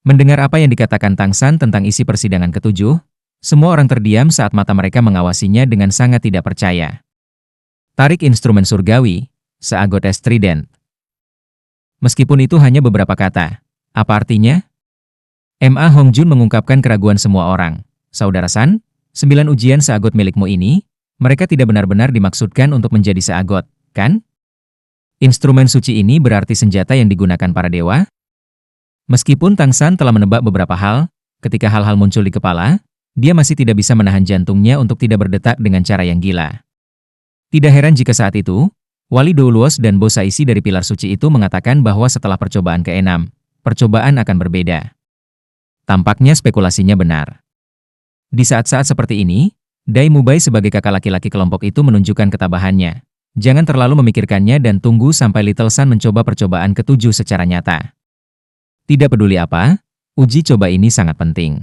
Mendengar apa yang dikatakan Tang San tentang isi persidangan ketujuh, semua orang terdiam saat mata mereka mengawasinya dengan sangat tidak percaya. Tarik instrumen surgawi, seagot es trident. Meskipun itu hanya beberapa kata, apa artinya? Ma Hongjun mengungkapkan keraguan semua orang. Saudara San, 9 ujian seagot milikmu ini, mereka tidak benar-benar dimaksudkan untuk menjadi seagot, kan? Instrumen suci ini berarti senjata yang digunakan para dewa? Meskipun Tang San telah menebak beberapa hal, ketika hal-hal muncul di kepala, dia masih tidak bisa menahan jantungnya untuk tidak berdetak dengan cara yang gila. Tidak heran jika saat itu, Wali Douluos dan Bosaisi dari Pilar Suci itu mengatakan bahwa setelah percobaan ke-6, percobaan akan berbeda. Tampaknya spekulasinya benar. Di saat-saat seperti ini, Dai Mubai sebagai kakak laki-laki kelompok itu menunjukkan ketabahannya. Jangan terlalu memikirkannya dan tunggu sampai Little Sun mencoba percobaan ke-7 secara nyata. Tidak peduli apa, uji coba ini sangat penting.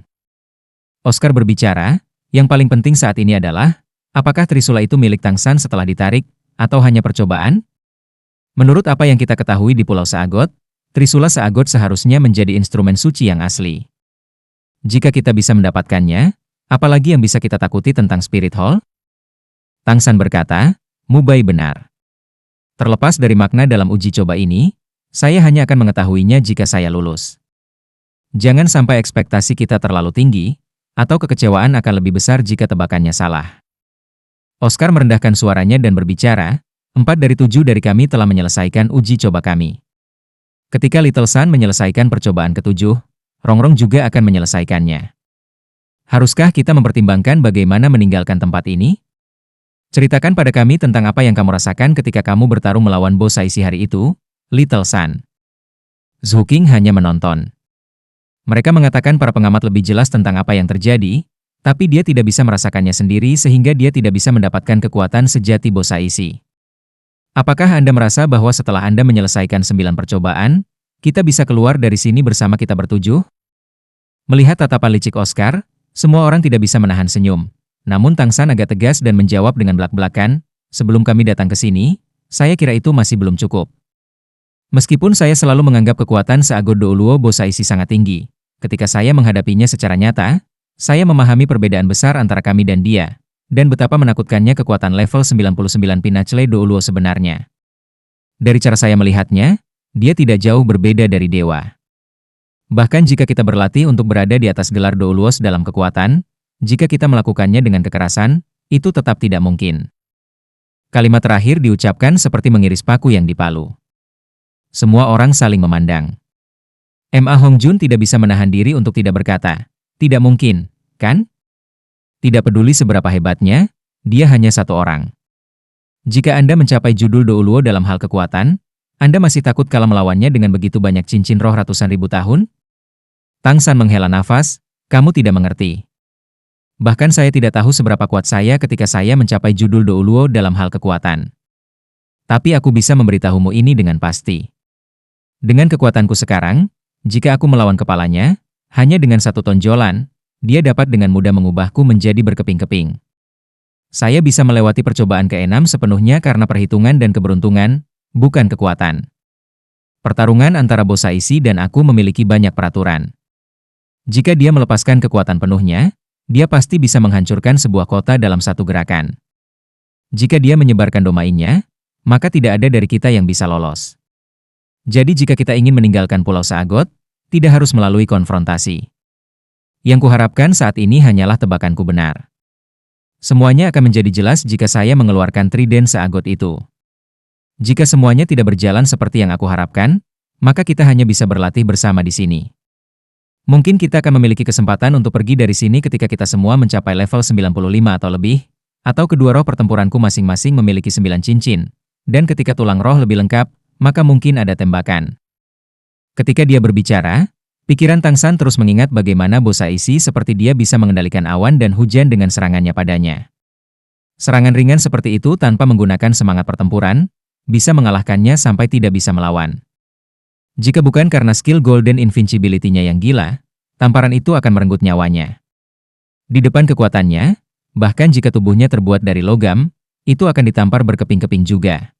Oscar berbicara, yang paling penting saat ini adalah, apakah Trisula itu milik Tang San setelah ditarik, atau hanya percobaan? Menurut apa yang kita ketahui di Pulau Seagot, Trisula Seagot seharusnya menjadi instrumen suci yang asli. Jika kita bisa mendapatkannya, apalagi yang bisa kita takuti tentang Spirit Hall? Tang San berkata, Mubai benar. Terlepas dari makna dalam uji coba ini, saya hanya akan mengetahuinya jika saya lulus. Jangan sampai ekspektasi kita terlalu tinggi, atau kekecewaan akan lebih besar jika tebakannya salah. Oscar merendahkan suaranya dan berbicara, 4 dari 7 dari kami telah menyelesaikan uji coba kami. Ketika Little Sun menyelesaikan percobaan ke-7, Rongrong juga akan menyelesaikannya. Haruskah kita mempertimbangkan bagaimana meninggalkan tempat ini? Ceritakan pada kami tentang apa yang kamu rasakan ketika kamu bertarung melawan Bosaisi hari itu, Little Sun. Zhu Qing hanya menonton. Mereka mengatakan para pengamat lebih jelas tentang apa yang terjadi, tapi dia tidak bisa merasakannya sendiri sehingga dia tidak bisa mendapatkan kekuatan sejati Bosaisi. Apakah Anda merasa bahwa setelah Anda menyelesaikan 9 percobaan, kita bisa keluar dari sini bersama kita bertujuh? Melihat tatapan licik Oscar, semua orang tidak bisa menahan senyum. Namun Tang San agak tegas dan menjawab dengan belak-belakan, sebelum kami datang ke sini, saya kira itu masih belum cukup. Meskipun saya selalu menganggap kekuatan Seagot Douluo Bosaisi sangat tinggi, ketika saya menghadapinya secara nyata, saya memahami perbedaan besar antara kami dan dia, dan betapa menakutkannya kekuatan level 99 Pinachle Douluo sebenarnya. Dari cara saya melihatnya, dia tidak jauh berbeda dari dewa. Bahkan jika kita berlatih untuk berada di atas gelar Douluos dalam kekuatan, jika kita melakukannya dengan kekerasan, itu tetap tidak mungkin. Kalimat terakhir diucapkan seperti mengiris paku yang dipalu. Semua orang saling memandang. Ma Hongjun tidak bisa menahan diri untuk tidak berkata, tidak mungkin, kan? Tidak peduli seberapa hebatnya, dia hanya satu orang. Jika Anda mencapai judul Douluo dalam hal kekuatan, Anda masih takut kalah melawannya dengan begitu banyak cincin roh ratusan ribu tahun? Tang San menghela nafas, kamu tidak mengerti. Bahkan saya tidak tahu seberapa kuat saya ketika saya mencapai judul Douluo dalam hal kekuatan. Tapi aku bisa memberitahumu ini dengan pasti. Dengan kekuatanku sekarang, jika aku melawan kepalanya, hanya dengan satu tonjolan, dia dapat dengan mudah mengubahku menjadi berkeping-keping. Saya bisa melewati percobaan ke-6 sepenuhnya karena perhitungan dan keberuntungan, bukan kekuatan. Pertarungan antara Bosaisi dan aku memiliki banyak peraturan. Jika dia melepaskan kekuatan penuhnya, dia pasti bisa menghancurkan sebuah kota dalam satu gerakan. Jika dia menyebarkan domainnya, maka tidak ada dari kita yang bisa lolos. Jadi jika kita ingin meninggalkan Pulau Seagot, tidak harus melalui konfrontasi. Yang kuharapkan saat ini hanyalah tebakanku benar. Semuanya akan menjadi jelas jika saya mengeluarkan trident Seagot itu. Jika semuanya tidak berjalan seperti yang aku harapkan, maka kita hanya bisa berlatih bersama di sini. Mungkin kita akan memiliki kesempatan untuk pergi dari sini ketika kita semua mencapai level 95 atau lebih, atau kedua roh pertempuranku masing-masing memiliki 9 cincin, dan ketika tulang roh lebih lengkap, maka mungkin ada tembakan. Ketika dia berbicara, pikiran Tang San terus mengingat bagaimana Bosaisi seperti dia bisa mengendalikan awan dan hujan dengan serangannya padanya. Serangan ringan seperti itu tanpa menggunakan semangat pertempuran, bisa mengalahkannya sampai tidak bisa melawan. Jika bukan karena skill Golden Invincibility-nya yang gila, tamparan itu akan merenggut nyawanya. Di depan kekuatannya, bahkan jika tubuhnya terbuat dari logam, itu akan ditampar berkeping-keping juga.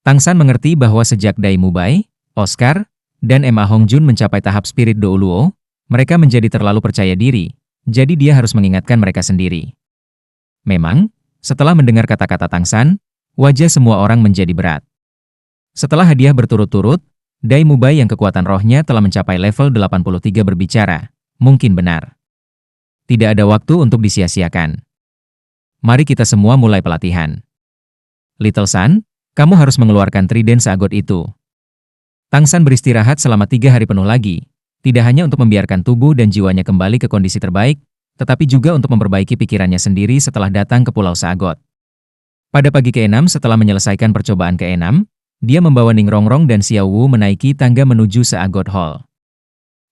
Tang San mengerti bahwa sejak Dai Mubai, Oscar, dan Ma Hongjun mencapai tahap spirit Douluo, mereka menjadi terlalu percaya diri, jadi dia harus mengingatkan mereka sendiri. Memang, setelah mendengar kata-kata Tang San, wajah semua orang menjadi berat. Setelah hadiah berturut-turut, Dai Mubai yang kekuatan rohnya telah mencapai level 83 berbicara. Mungkin benar. Tidak ada waktu untuk disia-siakan. Mari kita semua mulai pelatihan. Little Sun, kamu harus mengeluarkan trident seagot itu. Tang San beristirahat selama 3 hari penuh lagi, tidak hanya untuk membiarkan tubuh dan jiwanya kembali ke kondisi terbaik, tetapi juga untuk memperbaiki pikirannya sendiri setelah datang ke Pulau Sagot. Pada pagi ke-6 setelah menyelesaikan percobaan ke-6, dia membawa Ning Rongrong dan Xiao Wu menaiki tangga menuju Seagot Hall.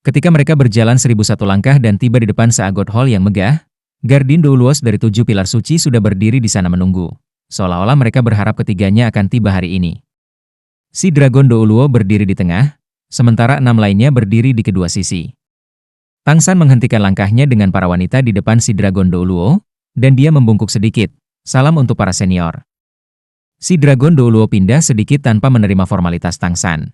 Ketika mereka berjalan 1001 langkah dan tiba di depan Seagot Hall yang megah, Gardin Douluos dari 7 pilar suci sudah berdiri di sana menunggu, seolah-olah mereka berharap ketiganya akan tiba hari ini. Si Dragon Douluo berdiri di tengah, sementara 6 lainnya berdiri di kedua sisi. Tang San menghentikan langkahnya dengan para wanita di depan si Dragon Douluo, dan dia membungkuk sedikit, salam untuk para senior. Si Dragon Douluo pindah sedikit tanpa menerima formalitas Tang San.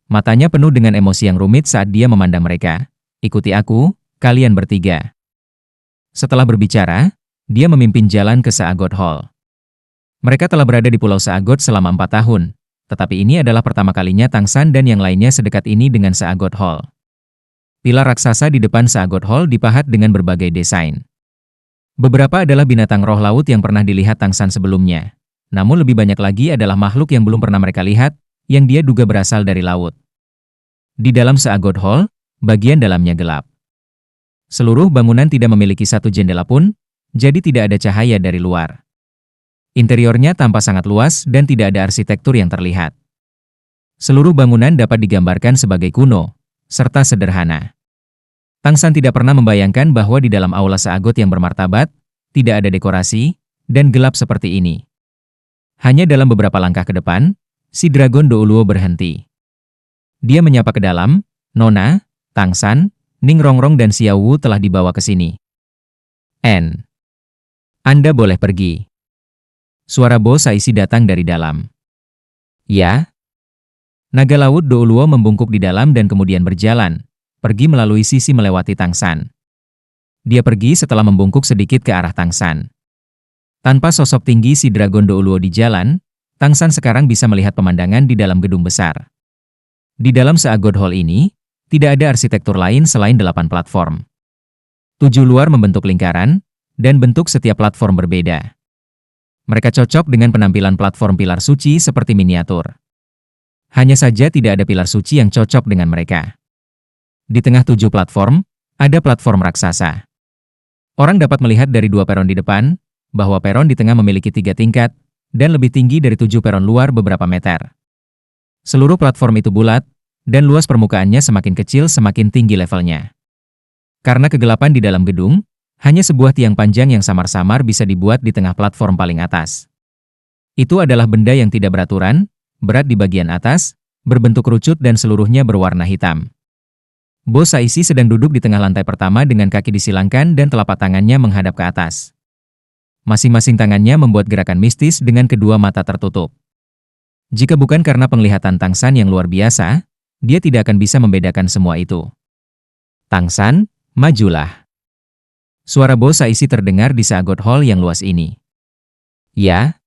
Matanya penuh dengan emosi yang rumit saat dia memandang mereka. Ikuti aku, kalian bertiga. Setelah berbicara, dia memimpin jalan ke Seagot Hall. Mereka telah berada di Pulau Seagot selama 4 tahun, tetapi ini adalah pertama kalinya Tang San dan yang lainnya sedekat ini dengan Seagot Hall. Pilar raksasa di depan Seagot Hall dipahat dengan berbagai desain. Beberapa adalah binatang roh laut yang pernah dilihat Tang San sebelumnya. Namun lebih banyak lagi adalah makhluk yang belum pernah mereka lihat, yang dia duga berasal dari laut. Di dalam Seagot Hall, bagian dalamnya gelap. Seluruh bangunan tidak memiliki satu jendela pun, jadi tidak ada cahaya dari luar. Interiornya tampak sangat luas dan tidak ada arsitektur yang terlihat. Seluruh bangunan dapat digambarkan sebagai kuno, serta sederhana. Tang San tidak pernah membayangkan bahwa di dalam aula Seagot yang bermartabat, tidak ada dekorasi, dan gelap seperti ini. Hanya dalam beberapa langkah ke depan, si Dragon Douluo berhenti. Dia menyapa ke dalam, Nona, Tang San, Ning Rongrong dan Xiao Wu telah dibawa ke sini. Anda boleh pergi. Suara Bo Saisi datang dari dalam. Ya? Naga laut Douluo membungkuk di dalam dan kemudian berjalan, pergi melalui sisi melewati Tang San. Dia pergi setelah membungkuk sedikit ke arah Tang San. Tanpa sosok tinggi si Dragon Douluo di jalan, Tang San sekarang bisa melihat pemandangan di dalam gedung besar. Di dalam Seagot Hall ini, tidak ada arsitektur lain selain 8 platform. 7 luar membentuk lingkaran, dan bentuk setiap platform berbeda. Mereka cocok dengan penampilan platform pilar suci seperti miniatur. Hanya saja tidak ada pilar suci yang cocok dengan mereka. Di tengah 7 platform, ada platform raksasa. Orang dapat melihat dari 2 peron di depan, bahwa peron di tengah memiliki 3 tingkat, dan lebih tinggi dari 7 peron luar beberapa meter. Seluruh platform itu bulat, dan luas permukaannya semakin kecil semakin tinggi levelnya. Karena kegelapan di dalam gedung, hanya sebuah tiang panjang yang samar-samar bisa dibuat di tengah platform paling atas. Itu adalah benda yang tidak beraturan, berat di bagian atas, berbentuk kerucut dan seluruhnya berwarna hitam. Bo Saisi sedang duduk di tengah lantai pertama dengan kaki disilangkan dan telapak tangannya menghadap ke atas. Masing-masing tangannya membuat gerakan mistis dengan kedua mata tertutup. Jika bukan karena penglihatan Tang San yang luar biasa, dia tidak akan bisa membedakan semua itu. Tang San, majulah. Suara Bo Saisi terdengar di Seagot Hall yang luas ini. Ya?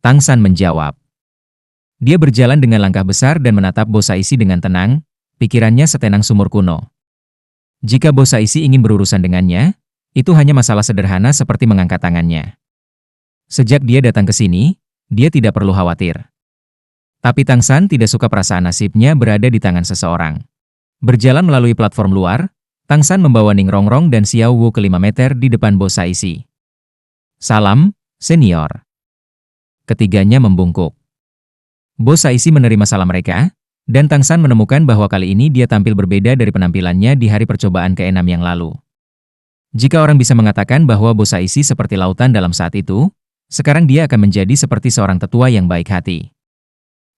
Tang San menjawab. Dia berjalan dengan langkah besar dan menatap Bo Saisi dengan tenang, pikirannya setenang sumur kuno. Jika Bo Saisi ingin berurusan dengannya, itu hanya masalah sederhana seperti mengangkat tangannya. Sejak dia datang ke sini, dia tidak perlu khawatir. Tapi Tang San tidak suka perasaan nasibnya berada di tangan seseorang. Berjalan melalui platform luar, Tang San membawa Ning Rongrong dan Xiao Wu ke 5 meter di depan Bo Saisi. Salam, senior. Ketiganya membungkuk. Bo Saisi menerima salam mereka, dan Tang San menemukan bahwa kali ini dia tampil berbeda dari penampilannya di hari percobaan ke-6 yang lalu. Jika orang bisa mengatakan bahwa Bo Saisi seperti lautan dalam saat itu, sekarang dia akan menjadi seperti seorang tetua yang baik hati.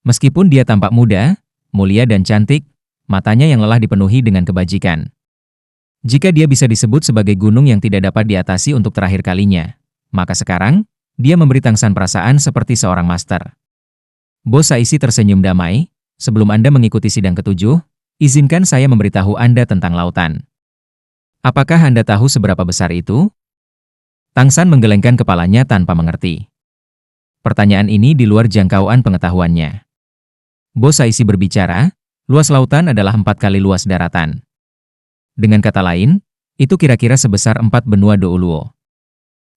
Meskipun dia tampak muda, mulia dan cantik, matanya yang lelah dipenuhi dengan kebajikan. Jika dia bisa disebut sebagai gunung yang tidak dapat diatasi untuk terakhir kalinya, maka sekarang, dia memberi Tang San perasaan seperti seorang master. Bo Saisi tersenyum damai, Sebelum Anda mengikuti sidang ketujuh, izinkan saya memberitahu Anda tentang lautan. Apakah Anda tahu seberapa besar itu? Tang San menggelengkan kepalanya tanpa mengerti. Pertanyaan ini di luar jangkauan pengetahuannya. Bos Saisi berbicara, luas lautan adalah 4 kali luas daratan. Dengan kata lain, itu kira-kira sebesar 4 benua Douluo.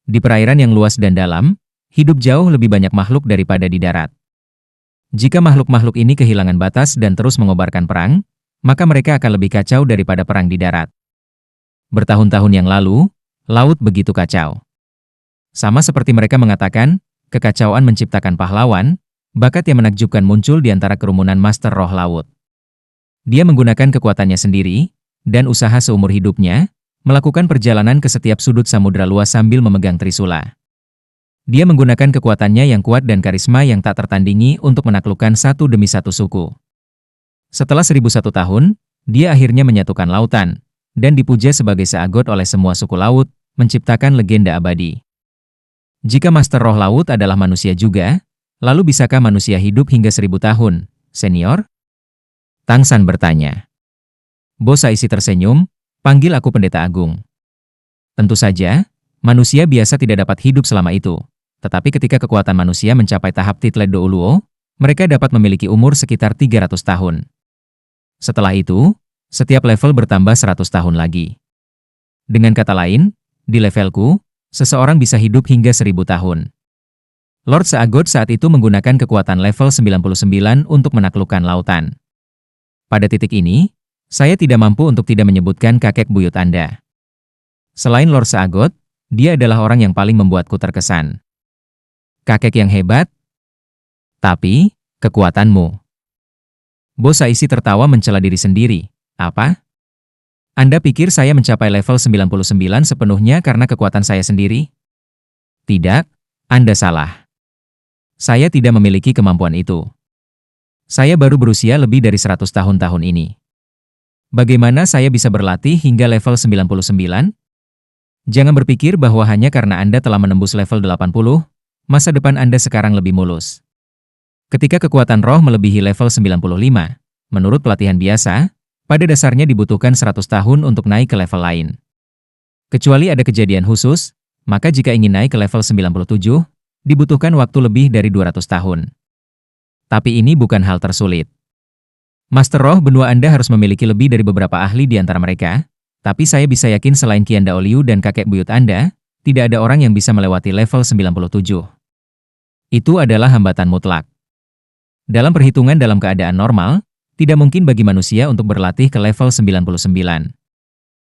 Di perairan yang luas dan dalam, hidup jauh lebih banyak makhluk daripada di darat. Jika makhluk-makhluk ini kehilangan batas dan terus mengobarkan perang, maka mereka akan lebih kacau daripada perang di darat. Bertahun-tahun yang lalu, laut begitu kacau. Sama seperti mereka mengatakan, kekacauan menciptakan pahlawan, bakat yang menakjubkan muncul di antara kerumunan master roh laut. Dia menggunakan kekuatannya sendiri, dan usaha seumur hidupnya, melakukan perjalanan ke setiap sudut samudra luas sambil memegang trisula. Dia menggunakan kekuatannya yang kuat dan karisma yang tak tertandingi untuk menaklukkan satu demi satu suku. Setelah 1001 tahun, dia akhirnya menyatukan lautan, dan dipuja sebagai seagot oleh semua suku laut, menciptakan legenda abadi. Jika Master Roh Laut adalah manusia juga, lalu bisakah manusia hidup hingga 1000 tahun, senior? Tang San bertanya. Bos Saisi tersenyum, panggil aku Pendeta Agung. Tentu saja, manusia biasa tidak dapat hidup selama itu, tetapi ketika kekuatan manusia mencapai tahap Titlet Douluo, mereka dapat memiliki umur sekitar 300 tahun. Setelah itu, setiap level bertambah 100 tahun lagi. Dengan kata lain, di levelku, seseorang bisa hidup hingga 1000 tahun. Lord Seagot saat itu menggunakan kekuatan level 99 untuk menaklukkan lautan. Pada titik ini, saya tidak mampu untuk tidak menyebutkan kakek buyut Anda. Selain Lord Seagot, dia adalah orang yang paling membuatku terkesan. Kakek yang hebat, tapi kekuatanmu. Bos Saisi tertawa mencela diri sendiri. Apa? Anda pikir saya mencapai level 99 sepenuhnya karena kekuatan saya sendiri? Tidak, Anda salah. Saya tidak memiliki kemampuan itu. Saya baru berusia lebih dari 100 tahun ini. Bagaimana saya bisa berlatih hingga level 99? Jangan berpikir bahwa hanya karena Anda telah menembus level 80, masa depan Anda sekarang lebih mulus. Ketika kekuatan roh melebihi level 95, menurut pelatihan biasa, pada dasarnya dibutuhkan 100 tahun untuk naik ke level lain. Kecuali ada kejadian khusus, maka jika ingin naik ke level 97, dibutuhkan waktu lebih dari 200 tahun. Tapi ini bukan hal tersulit. Master Roh benua Anda harus memiliki lebih dari beberapa ahli di antara mereka, tapi saya bisa yakin selain Qian Daoliu dan kakek buyut Anda, tidak ada orang yang bisa melewati level 97. Itu adalah hambatan mutlak. Dalam perhitungan dalam keadaan normal, tidak mungkin bagi manusia untuk berlatih ke level 99.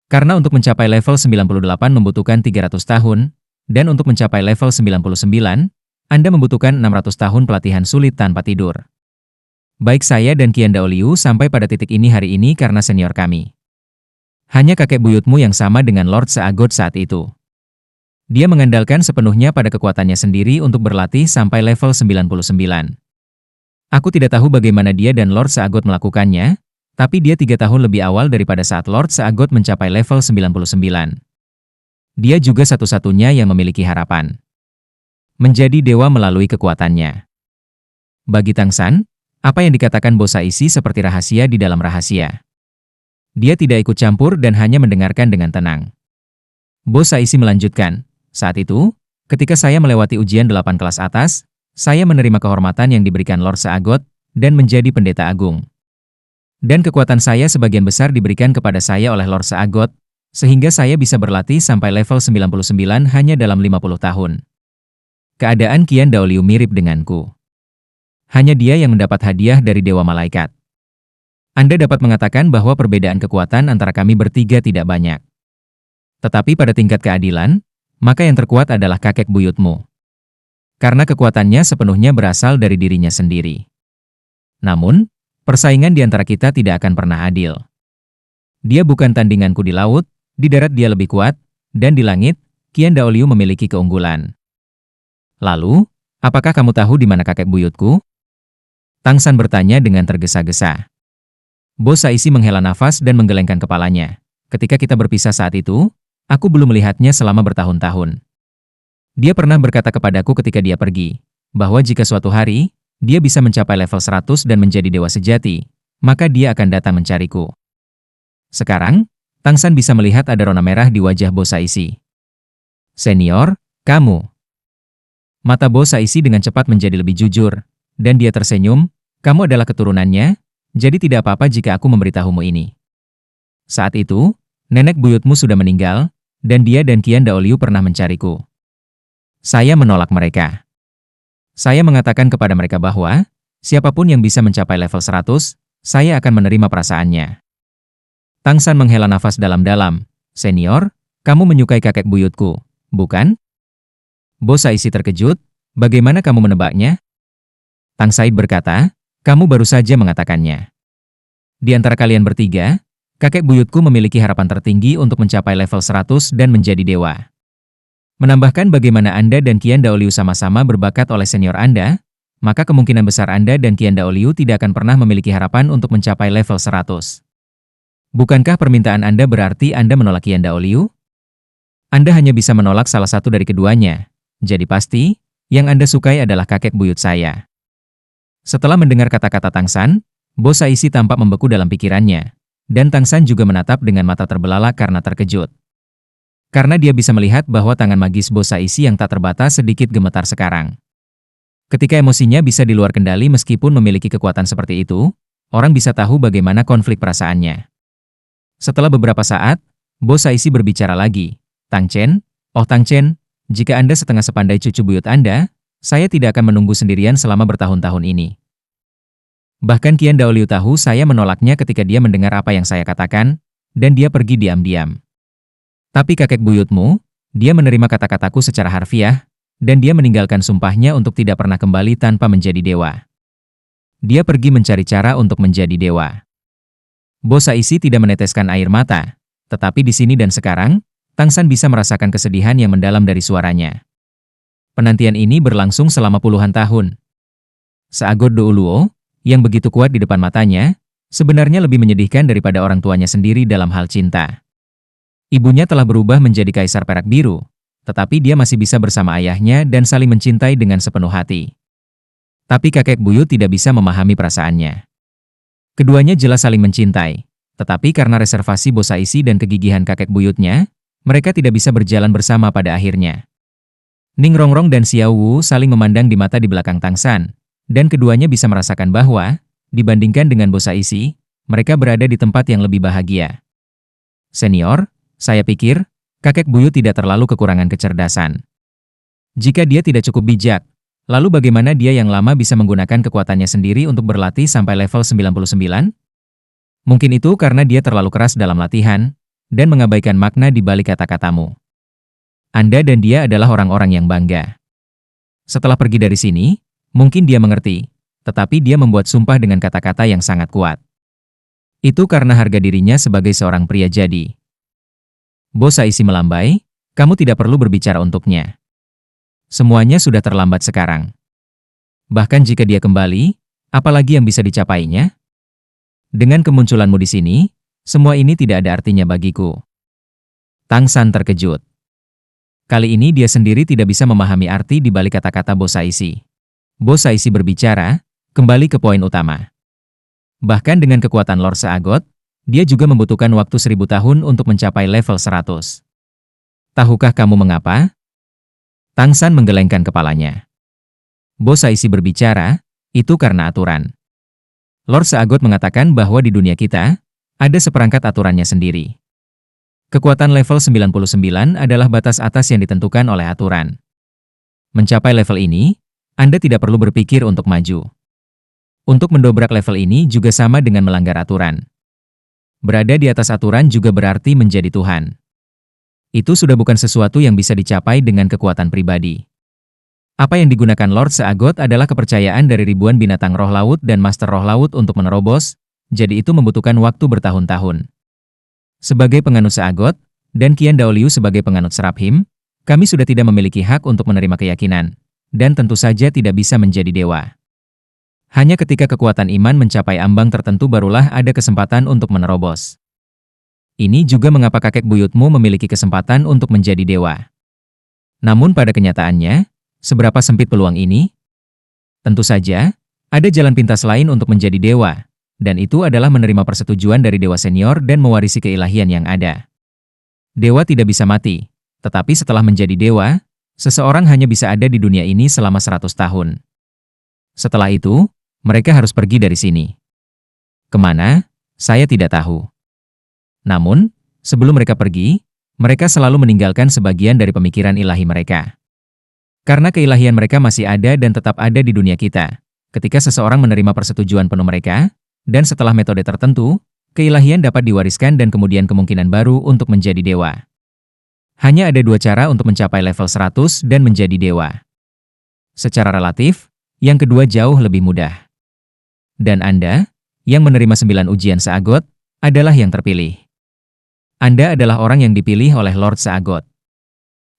Karena untuk mencapai level 98 membutuhkan 300 tahun, dan untuk mencapai level 99, Anda membutuhkan 600 tahun pelatihan sulit tanpa tidur. Baik saya dan Qian Daoliu sampai pada titik ini hari ini karena senior kami. Hanya kakek buyutmu yang sama dengan Lord Seagot saat itu. Dia mengandalkan sepenuhnya pada kekuatannya sendiri untuk berlatih sampai level 99. Aku tidak tahu bagaimana dia dan Lord Seagot melakukannya, tapi dia 3 tahun lebih awal daripada saat Lord Seagot mencapai level 99. Dia juga satu-satunya yang memiliki harapan. Menjadi dewa melalui kekuatannya. Bagi Tang San, apa yang dikatakan Bos Saisi seperti rahasia di dalam rahasia. Dia tidak ikut campur dan hanya mendengarkan dengan tenang. Bos Saisi melanjutkan, saat itu, ketika saya melewati ujian 8 kelas atas, saya menerima kehormatan yang diberikan Lord Seagot dan menjadi pendeta agung. Dan kekuatan saya sebagian besar diberikan kepada saya oleh Lord Seagot, sehingga saya bisa berlatih sampai level 99 hanya dalam 50 tahun. Keadaan Qian Daoliu mirip denganku. Hanya dia yang mendapat hadiah dari Dewa Malaikat. Anda dapat mengatakan bahwa perbedaan kekuatan antara kami bertiga tidak banyak. Tetapi pada tingkat keadilan, maka yang terkuat adalah kakek buyutmu. Karena kekuatannya sepenuhnya berasal dari dirinya sendiri. Namun, persaingan di antara kita tidak akan pernah adil. Dia bukan tandinganku di laut, di darat dia lebih kuat, dan di langit, Qian Daoliu memiliki keunggulan. Lalu, apakah kamu tahu di mana kakek buyutku? Tang San bertanya dengan tergesa-gesa. Bos Saisi menghela nafas dan menggelengkan kepalanya. Ketika kita berpisah saat itu, aku belum melihatnya selama bertahun-tahun. Dia pernah berkata kepadaku ketika dia pergi, bahwa jika suatu hari, dia bisa mencapai level 100 dan menjadi dewa sejati, maka dia akan datang mencariku. Sekarang, Tang San bisa melihat ada rona merah di wajah Bo Saisi. Senior, kamu. Mata Bo Saisi dengan cepat menjadi lebih jujur, dan dia tersenyum, kamu adalah keturunannya, jadi tidak apa-apa jika aku memberitahumu ini. Saat itu, nenek buyutmu sudah meninggal, dan dia dan Qian Daoliu pernah mencariku. Saya menolak mereka. Saya mengatakan kepada mereka bahwa, siapapun yang bisa mencapai level 100, saya akan menerima perasaannya. Tang San menghela nafas dalam-dalam. Senior, kamu menyukai kakek buyutku, bukan? Bo Saisi terkejut, bagaimana kamu menebaknya? Tang Said berkata, kamu baru saja mengatakannya. Di antara kalian bertiga, kakek buyutku memiliki harapan tertinggi untuk mencapai level 100 dan menjadi dewa. Menambahkan bagaimana Anda dan Qian Daoliu sama-sama berbakat oleh senior Anda, maka kemungkinan besar Anda dan Qian Daoliu tidak akan pernah memiliki harapan untuk mencapai level 100. Bukankah permintaan Anda berarti Anda menolak Qian Daoliu? Anda hanya bisa menolak salah satu dari keduanya. Jadi pasti, yang Anda sukai adalah kakek buyut saya. Setelah mendengar kata-kata Tang San, Bo Saisi tampak membeku dalam pikirannya. Dan Tang San juga menatap dengan mata terbelalak karena terkejut. Karena dia bisa melihat bahwa tangan magis Bo Saisi yang tak terbatas sedikit gemetar sekarang. Ketika emosinya bisa di luar kendali meskipun memiliki kekuatan seperti itu, orang bisa tahu bagaimana konflik perasaannya. Setelah beberapa saat, Bo Saisi berbicara lagi. Tang Chen, oh Tang Chen, jika Anda setengah sepandai cucu buyut Anda, saya tidak akan menunggu sendirian selama bertahun-tahun ini. Bahkan Qian Daoliu tahu saya menolaknya ketika dia mendengar apa yang saya katakan, dan dia pergi diam-diam. Tapi kakek buyutmu, dia menerima kata-kataku secara harfiah, dan dia meninggalkan sumpahnya untuk tidak pernah kembali tanpa menjadi dewa. Dia pergi mencari cara untuk menjadi dewa. Bo Saisi tidak meneteskan air mata, tetapi di sini dan sekarang, Tang San bisa merasakan kesedihan yang mendalam dari suaranya. Penantian ini berlangsung selama puluhan tahun. Seagot Douluo, yang begitu kuat di depan matanya, sebenarnya lebih menyedihkan daripada orang tuanya sendiri dalam hal cinta. Ibunya telah berubah menjadi kaisar perak biru, tetapi dia masih bisa bersama ayahnya dan saling mencintai dengan sepenuh hati. Tapi kakek buyut tidak bisa memahami perasaannya. Keduanya jelas saling mencintai, tetapi karena reservasi Bo Saisi dan kegigihan kakek buyutnya, mereka tidak bisa berjalan bersama pada akhirnya. Ning Rongrong dan Xiao Wu saling memandang di mata di belakang Tang San. Dan keduanya bisa merasakan bahwa, dibandingkan dengan Bo Saisi, mereka berada di tempat yang lebih bahagia. Senior, saya pikir, kakek buyut tidak terlalu kekurangan kecerdasan. Jika dia tidak cukup bijak, lalu bagaimana dia yang lama bisa menggunakan kekuatannya sendiri untuk berlatih sampai level 99? Mungkin itu karena dia terlalu keras dalam latihan, dan mengabaikan makna di balik kata-katamu. Anda dan dia adalah orang-orang yang bangga. Setelah pergi dari sini, mungkin dia mengerti, tetapi dia membuat sumpah dengan kata-kata yang sangat kuat. Itu karena harga dirinya sebagai seorang pria jadi. Bo Saisi melambai, kamu tidak perlu berbicara untuknya. Semuanya sudah terlambat sekarang. Bahkan jika dia kembali, apalagi yang bisa dicapainya? Dengan kemunculanmu di sini, semua ini tidak ada artinya bagiku. Tang San terkejut. Kali ini dia sendiri tidak bisa memahami arti di balik kata-kata Bo Saisi. Bo Saisi berbicara, kembali ke poin utama. Bahkan dengan kekuatan Lord Seagot, dia juga membutuhkan waktu 1000 tahun untuk mencapai level 100. Tahukah kamu mengapa? Tang San menggelengkan kepalanya. Bo Saisi berbicara, itu karena aturan. Lord Seagot mengatakan bahwa di dunia kita, ada seperangkat aturannya sendiri. Kekuatan level 99 adalah batas atas yang ditentukan oleh aturan. Mencapai level ini, Anda tidak perlu berpikir untuk maju. Untuk mendobrak level ini juga sama dengan melanggar aturan. Berada di atas aturan juga berarti menjadi Tuhan. Itu sudah bukan sesuatu yang bisa dicapai dengan kekuatan pribadi. Apa yang digunakan Lord Seagot adalah kepercayaan dari ribuan binatang roh laut dan master roh laut untuk menerobos, jadi itu membutuhkan waktu bertahun-tahun. Sebagai penganut Seagot, dan Qian Daoliu sebagai penganut Seraphim, kami sudah tidak memiliki hak untuk menerima keyakinan. Dan tentu saja tidak bisa menjadi dewa. Hanya ketika kekuatan iman mencapai ambang tertentu barulah ada kesempatan untuk menerobos. Ini juga mengapa kakek buyutmu memiliki kesempatan untuk menjadi dewa. Namun pada kenyataannya, seberapa sempit peluang ini? Tentu saja, Ada jalan pintas lain untuk menjadi dewa, dan itu adalah menerima persetujuan dari dewa senior dan mewarisi keilahian yang ada. Dewa tidak bisa mati, tetapi setelah menjadi dewa, seseorang hanya bisa ada di dunia ini selama 100 tahun. Setelah itu, mereka harus pergi dari sini. Kemana? Saya tidak tahu. Namun, sebelum mereka pergi, mereka selalu meninggalkan sebagian dari pemikiran ilahi mereka. Karena keilahian mereka masih ada dan tetap ada di dunia kita. Ketika seseorang menerima persetujuan penuh mereka, dan setelah metode tertentu, keilahian dapat diwariskan dan kemudian kemungkinan baru untuk menjadi dewa. Hanya ada 2 cara untuk mencapai level 100 dan menjadi dewa. Secara relatif, yang kedua jauh lebih mudah. Dan Anda, yang menerima 9 ujian Seagot, adalah yang terpilih. Anda adalah orang yang dipilih oleh Lord Seagot.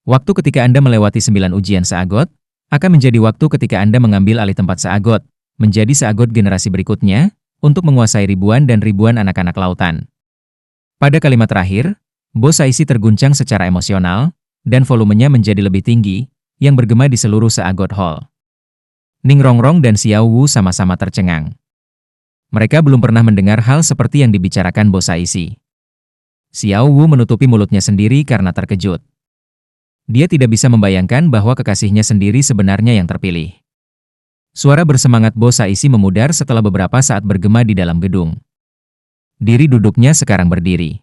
Waktu ketika Anda melewati 9 ujian Seagot, akan menjadi waktu ketika Anda mengambil alih tempat Seagot, menjadi Seagot generasi berikutnya, untuk menguasai ribuan dan ribuan anak-anak lautan. Pada kalimat terakhir, Bo Saisi terguncang secara emosional, dan volumenya menjadi lebih tinggi, yang bergema di seluruh Seagot Hall. Ning Rongrong dan Xiao Wu sama-sama tercengang. Mereka belum pernah mendengar hal seperti yang dibicarakan Bo Saisi. Xiao Wu menutupi mulutnya sendiri karena terkejut. Dia tidak bisa membayangkan bahwa kekasihnya sendiri sebenarnya yang terpilih. Suara bersemangat Bo Saisi memudar setelah beberapa saat bergema di dalam gedung. Diri duduknya sekarang berdiri.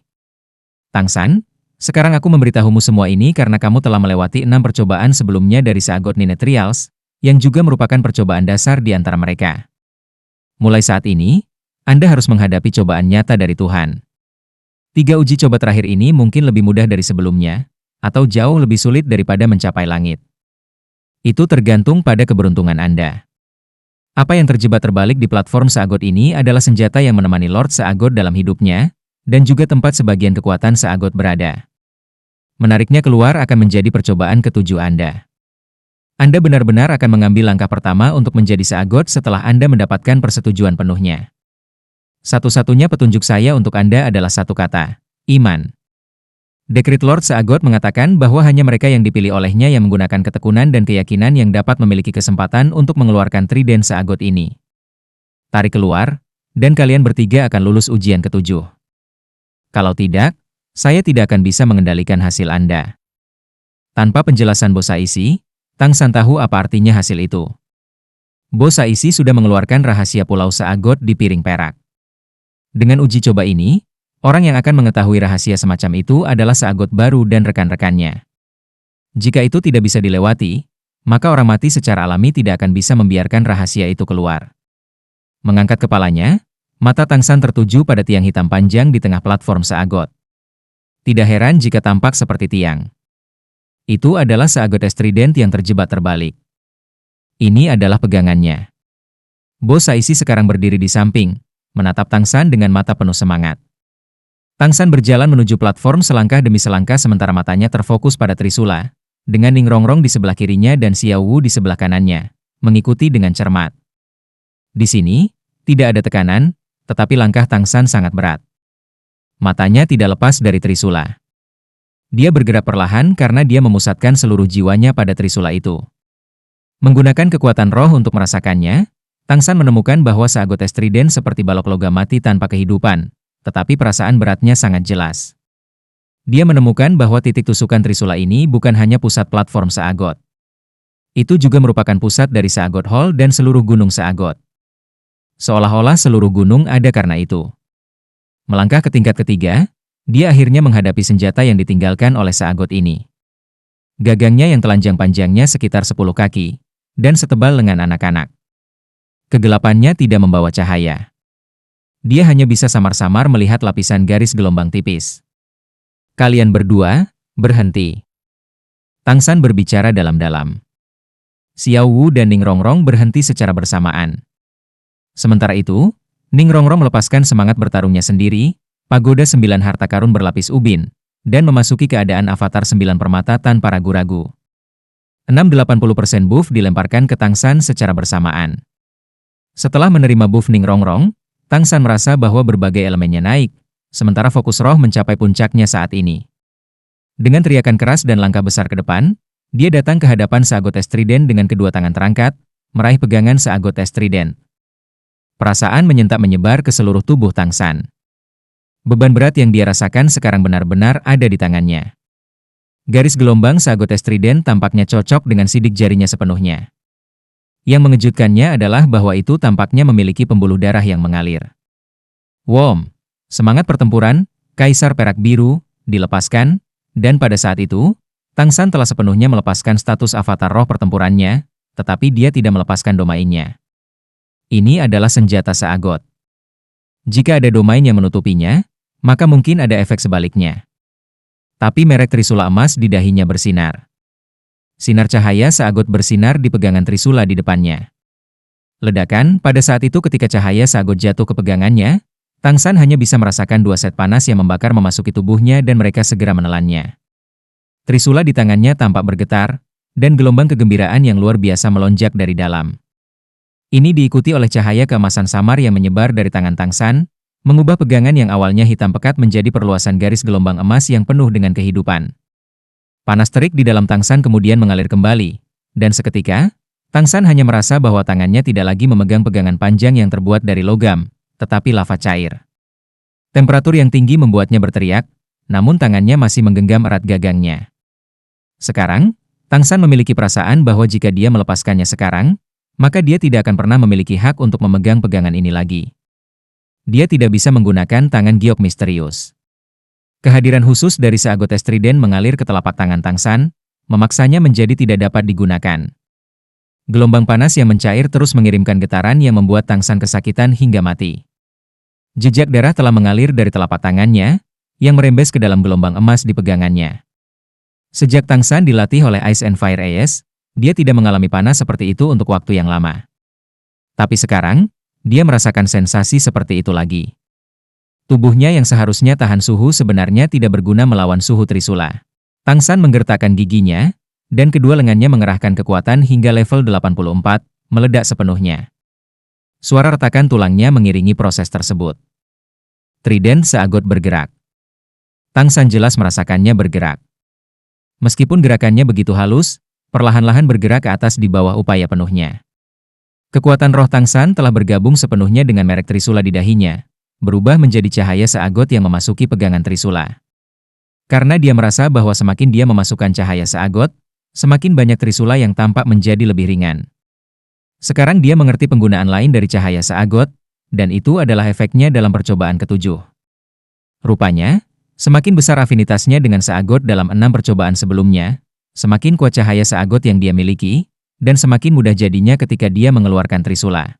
Tang San, sekarang aku memberitahumu semua ini karena kamu telah melewati 6 percobaan sebelumnya dari Seagot Nine Trials, yang juga merupakan percobaan dasar di antara mereka. Mulai saat ini, Anda harus menghadapi cobaan nyata dari Tuhan. 3 uji coba terakhir ini mungkin lebih mudah dari sebelumnya, atau jauh lebih sulit daripada mencapai langit. Itu tergantung pada keberuntungan Anda. Apa yang terjebak terbalik di platform Seagot ini adalah senjata yang menemani Lord Seagot dalam hidupnya, dan juga tempat sebagian kekuatan Seagot berada. Menariknya keluar akan menjadi percobaan ke-7 Anda. Anda benar-benar akan mengambil langkah pertama untuk menjadi Seagot setelah Anda mendapatkan persetujuan penuhnya. Satu-satunya petunjuk saya untuk Anda adalah satu kata, iman. Dekrit Lord Seagot mengatakan bahwa hanya mereka yang dipilih olehnya yang menggunakan ketekunan dan keyakinan yang dapat memiliki kesempatan untuk mengeluarkan trident Seagot ini. Tarik keluar, dan kalian bertiga akan lulus ujian ke-7. Kalau tidak, saya tidak akan bisa mengendalikan hasil Anda. Tanpa penjelasan Bo Saisi, Tang San tahu apa artinya hasil itu. Bo Saisi sudah mengeluarkan rahasia Pulau Seagot di piring perak. Dengan uji coba ini, orang yang akan mengetahui rahasia semacam itu adalah Seagot baru dan rekan-rekannya. Jika itu tidak bisa dilewati, maka orang mati secara alami tidak akan bisa membiarkan rahasia itu keluar. Mengangkat kepalanya, mata Tang San tertuju pada tiang hitam panjang di tengah platform Seagot. Tidak heran jika tampak seperti tiang. Itu adalah Seagot Trident yang terjebak terbalik. Ini adalah pegangannya. Bo Saisi sekarang berdiri di samping, menatap Tang San dengan mata penuh semangat. Tang San berjalan menuju platform selangkah demi selangkah sementara matanya terfokus pada Trisula, dengan Ning Rongrong di sebelah kirinya dan Xiao Wu di sebelah kanannya, mengikuti dengan cermat. Di sini, tidak ada tekanan, tetapi langkah Tang San sangat berat. Matanya tidak lepas dari Trisula. Dia bergerak perlahan karena dia memusatkan seluruh jiwanya pada Trisula itu. Menggunakan kekuatan roh untuk merasakannya, Tang San menemukan bahwa Seagot Trident seperti balok logam mati tanpa kehidupan, tetapi perasaan beratnya sangat jelas. Dia menemukan bahwa titik tusukan Trisula ini bukan hanya pusat platform Seagot. Itu juga merupakan pusat dari Seagot Hall dan seluruh gunung Seagot. Seolah-olah seluruh gunung ada karena itu. Melangkah ke tingkat ketiga, dia akhirnya menghadapi senjata yang ditinggalkan oleh Seagot ini. Gagangnya yang telanjang panjangnya sekitar 10 kaki, dan setebal lengan anak-anak. Kegelapannya tidak membawa cahaya. Dia hanya bisa samar-samar melihat lapisan garis gelombang tipis. Kalian berdua, berhenti. Tang San berbicara dalam-dalam. Xiao Wu dan Ning Rongrong berhenti secara bersamaan. Sementara itu, Ning Rongrong melepaskan semangat bertarungnya sendiri, pagoda 9 harta karun berlapis ubin, dan memasuki keadaan avatar 9 permata tanpa ragu-ragu. 680% buff dilemparkan ke Tang San secara bersamaan. Setelah menerima buff Ning Rongrong, Tang San merasa bahwa berbagai elemennya naik, sementara fokus roh mencapai puncaknya saat ini. Dengan teriakan keras dan langkah besar ke depan, dia datang ke hadapan Seagot Trident dengan kedua tangan terangkat, meraih pegangan Seagot Trident. Perasaan menyentak menyebar ke seluruh tubuh Tang San. Beban berat yang dia rasakan sekarang benar-benar ada di tangannya. Garis gelombang seagotes trident tampaknya cocok dengan sidik jarinya sepenuhnya. Yang mengejutkannya adalah bahwa itu tampaknya memiliki pembuluh darah yang mengalir. Wom, semangat pertempuran, Kaisar Perak Biru, dilepaskan, dan pada saat itu, Tang San telah sepenuhnya melepaskan status avatar roh pertempurannya, tetapi dia tidak melepaskan domainnya. Ini adalah senjata seagot. Jika ada domain yang menutupinya, maka mungkin ada efek sebaliknya. Tapi merek trisula emas di dahinya bersinar. Sinar cahaya seagot bersinar di pegangan trisula di depannya. Ledakan, pada saat itu ketika cahaya seagot jatuh ke pegangannya, Tang San hanya bisa merasakan 2 set panas yang membakar memasuki tubuhnya dan mereka segera menelannya. Trisula di tangannya tampak bergetar, dan gelombang kegembiraan yang luar biasa melonjak dari dalam. Ini diikuti oleh cahaya keemasan samar yang menyebar dari tangan Tang San, mengubah pegangan yang awalnya hitam pekat menjadi perluasan garis gelombang emas yang penuh dengan kehidupan. Panas terik di dalam Tang San kemudian mengalir kembali, dan seketika, Tang San hanya merasa bahwa tangannya tidak lagi memegang pegangan panjang yang terbuat dari logam, tetapi lava cair. Temperatur yang tinggi membuatnya berteriak, namun tangannya masih menggenggam erat gagangnya. Sekarang, Tang San memiliki perasaan bahwa jika dia melepaskannya sekarang, maka dia tidak akan pernah memiliki hak untuk memegang pegangan ini lagi. Dia tidak bisa menggunakan tangan giok misterius. Kehadiran khusus dari seagotes trident mengalir ke telapak tangan Tang San, memaksanya menjadi tidak dapat digunakan. Gelombang panas yang mencair terus mengirimkan getaran yang membuat Tang San kesakitan hingga mati. Jejak darah telah mengalir dari telapak tangannya, yang merembes ke dalam gelombang emas di pegangannya. Sejak Tang San dilatih oleh Ice and Fire Ace, dia tidak mengalami panas seperti itu untuk waktu yang lama. Tapi sekarang, dia merasakan sensasi seperti itu lagi. Tubuhnya yang seharusnya tahan suhu sebenarnya tidak berguna melawan suhu trisula. Tang San menggertakkan giginya, dan kedua lengannya mengerahkan kekuatan hingga level 84, meledak sepenuhnya. Suara retakan tulangnya mengiringi proses tersebut. Trident seagot bergerak. Tang San jelas merasakannya bergerak. Meskipun gerakannya begitu halus, perlahan-lahan bergerak ke atas di bawah upaya penuhnya. Kekuatan roh Tang San telah bergabung sepenuhnya dengan merek trisula di dahinya, berubah menjadi cahaya seagot yang memasuki pegangan trisula. Karena dia merasa bahwa semakin dia memasukkan cahaya seagot, semakin banyak trisula yang tampak menjadi lebih ringan. Sekarang dia mengerti penggunaan lain dari cahaya seagot, dan itu adalah efeknya dalam percobaan ke-7. Rupanya, semakin besar afinitasnya dengan seagot dalam 6 percobaan sebelumnya, semakin kuat cahaya seagot yang dia miliki, dan semakin mudah jadinya ketika dia mengeluarkan trisula.